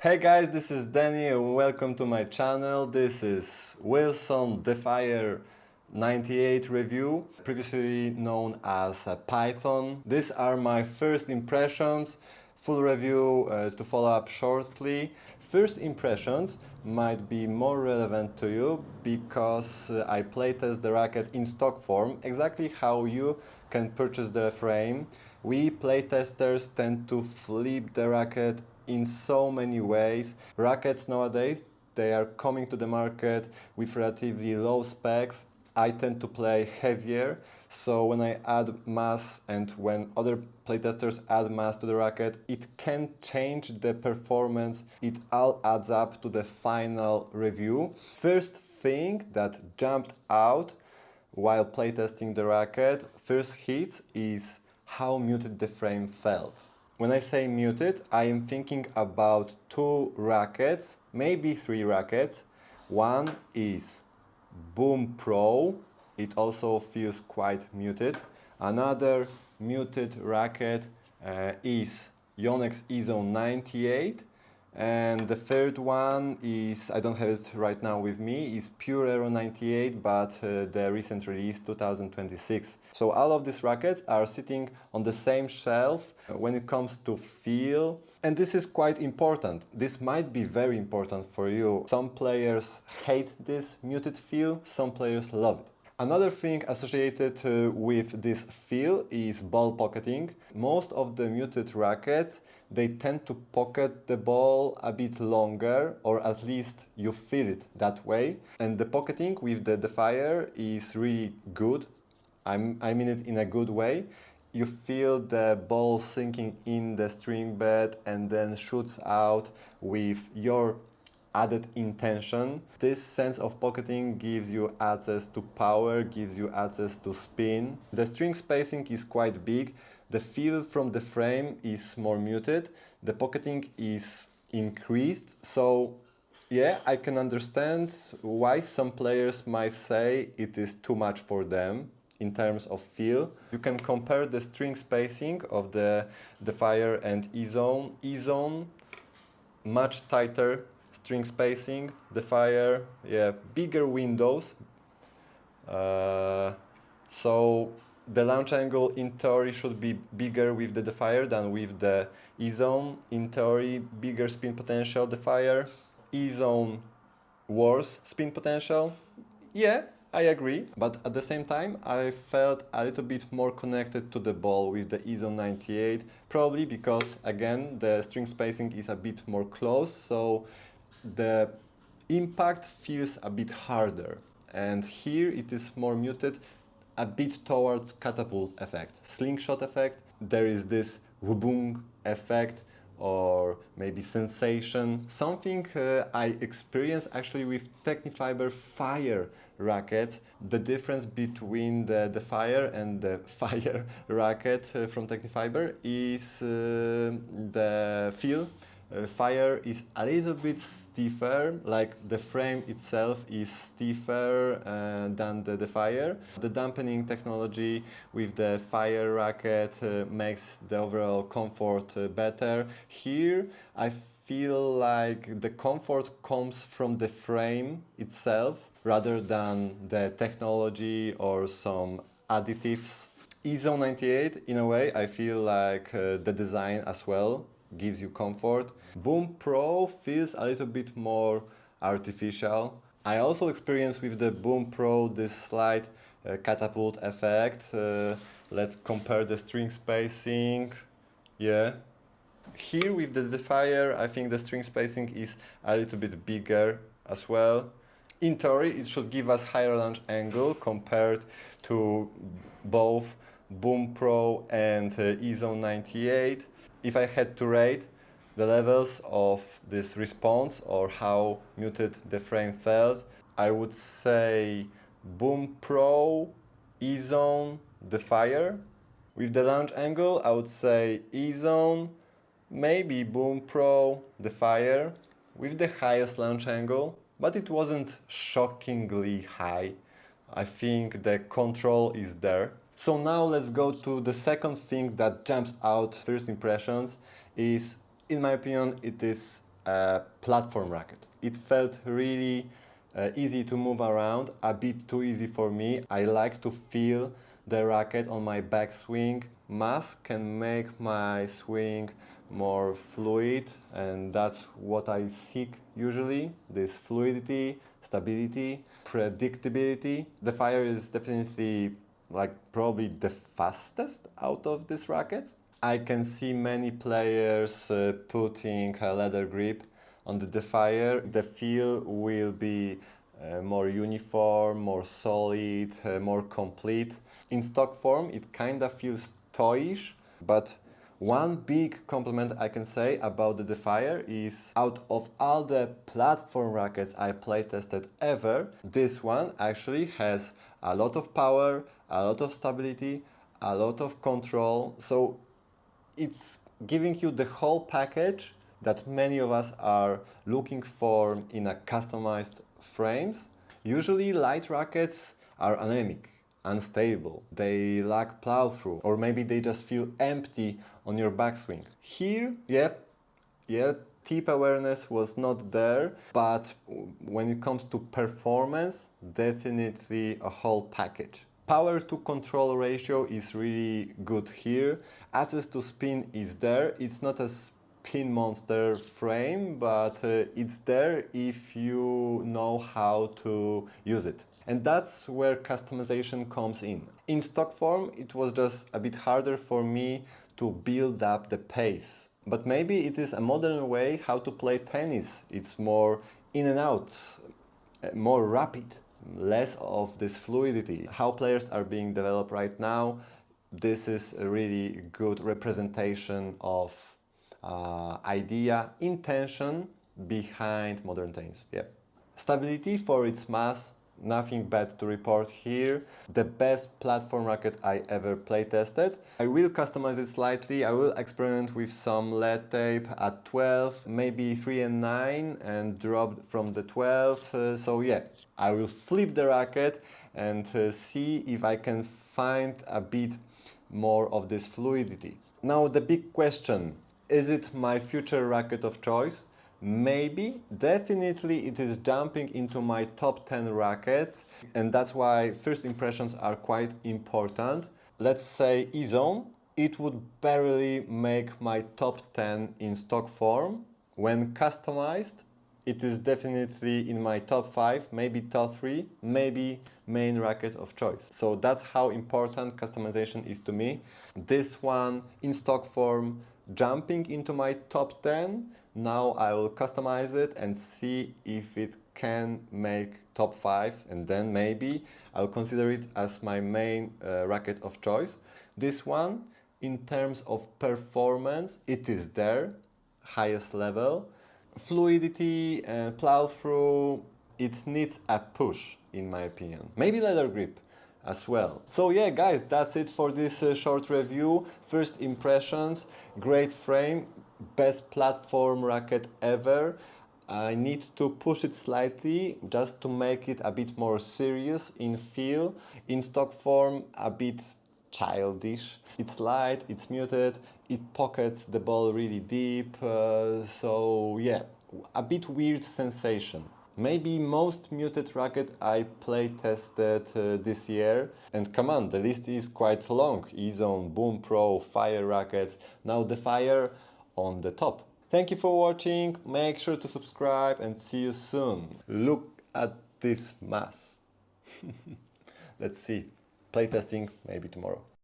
Hey guys, this is Danny and welcome to my channel. This is Wilson Defyer 98 review, previously known as Python. These are my first impressions, full review to follow up shortly. First impressions might be more relevant to you because I playtest the racket in stock form, exactly how you can purchase the frame. We playtesters tend to flip the racket in so many ways. Rackets nowadays, they are coming to the market with relatively low specs. I tend to play heavier, so when I add mass and when other playtesters add mass to the racket, it can change the performance. It all adds up to the final review. First thing that jumped out while playtesting the racket, first hits, is how muted the frame felt. When I say muted, I am thinking about two rackets, maybe three rackets. One is Boom Pro, it also feels quite muted. Another muted racket is Yonex Ezone 98. And the third one is, I don't have it right now with me, is Pure Aero 98, but the recent release 2026. So all of these rackets are sitting on the same shelf when it comes to feel. And this is quite important. This might be very important for you. Some players hate this muted feel, some players love it. Another thing associated with this feel is ball pocketing. Most of the muted rackets, they tend to pocket the ball a bit longer, or at least you feel it that way. And the pocketing with the Defyer is really good. I mean it in a good way. You feel the ball sinking in the string bed and then shoots out with your added intention. This sense of pocketing gives you access to power, gives you access to spin. The string spacing is quite big. The feel from the frame is more muted. The pocketing is increased. So yeah, I can understand why some players might say it is too much for them in terms of feel. You can compare the string spacing of the Defyer and Ezone. Ezone, much tighter string spacing. Defyer, yeah, bigger windows. So the launch angle in theory should be bigger with the Defyer than with the Ezone. In theory, bigger spin potential Defyer. Ezone, worse spin potential. Yeah, I agree. But at the same time, I felt a little bit more connected to the ball with the Ezone 98. Probably because, again, the string spacing is a bit more close. So the impact feels a bit harder, and here it is more muted, a bit towards catapult effect, slingshot effect. There is this whoboom effect, or maybe sensation, something I experienced actually with Technifiber Fire rackets. The difference between the Defyer and the Fire racket from Technifiber is the feel. Fire is a little bit stiffer, like the frame itself is stiffer than the Defyer. The dampening technology with the Fire racket makes the overall comfort better. Here I feel like the comfort comes from the frame itself rather than the technology or some additives. Ezone 98, in a way, I feel like the design as well gives you comfort. Boom Pro feels a little bit more artificial. I also experienced with the Boom Pro this slight catapult effect. Let's compare the string spacing. Yeah. Here with the Defyer, I think the string spacing is a little bit bigger as well. In theory, it should give us higher launch angle compared to both Boom Pro and Ezone 98. If I had to rate the levels of this response or how muted the frame felt, I would say Boom Pro, Ezone, Defyer. With the launch angle, I would say Ezone, maybe Boom Pro, Defyer, with the highest launch angle, but it wasn't shockingly high. I think the control is there. So now let's go to the second thing that jumps out first impressions is, in my opinion, it is a platform racket. It felt really easy to move around, a bit too easy for me. I like to feel the racket on my backswing. Mass can make my swing more fluid, and that's what I seek usually. This fluidity, stability, predictability. Defyer is definitely like probably the fastest out of these rackets. I can see many players putting a leather grip on the Defyer. The feel will be more uniform, more solid, more complete. In stock form, it kind of feels toyish, but one big compliment I can say about the Defyer is out of all the platform rackets I play tested ever, this one actually has a lot of power, a lot of stability, a lot of control. So it's giving you the whole package that many of us are looking for in a customized frames. Usually light rackets are anemic, unstable, they lack plow-through, or maybe they just feel empty on your backswing. Here, tip awareness was not there, but when it comes to performance, definitely a whole package. Power to control ratio is really good here. Access to spin is there. It's not a spin monster frame, but it's there if you know how to use it. And that's where customization comes in. In stock form, it was just a bit harder for me to build up the pace. But maybe it is a modern way how to play tennis. It's more in and out, more rapid, less of this fluidity. How players are being developed right now, this is a really good representation of idea, intention behind modern tennis. Yeah. Stability for its mass, nothing bad to report here. The best platform racket I ever play tested. I will customize it slightly. I will experiment with some lead tape at 12, maybe 3 and 9, and drop from the 12. So yeah, I will flip the racket and see if I can find a bit more of this fluidity. Now the big question, is it my future racket of choice? Maybe, definitely it is jumping into my top 10 rackets, and that's why first impressions are quite important. Let's say Ezone, it would barely make my top 10 in stock form. When customized, it is definitely in my top 5, maybe top 3, maybe main racket of choice. So that's how important customization is to me. This one in stock form, jumping into my top 10. Now I will customize it and see if it can make top 5, and then maybe I'll consider it as my main racket of choice. This one, in terms of performance, it is there, highest level. Fluidity and plow through, it needs a push in my opinion. Maybe leather grip as well. So yeah guys, that's it for this short review. First impressions, great frame, best platform racket ever. I need to push it slightly just to make it a bit more serious in feel. In stock form, a bit childish. It's light, it's muted, it pockets the ball really deep, so yeah, a bit weird sensation. Maybe most muted racket I play tested this year. And come on, the list is quite long. Ezone, Boom Pro, Fire rackets, now Defyer on the top. Thank you for watching, make sure to subscribe and see you soon. Look at this mass. Let's see, playtesting maybe tomorrow.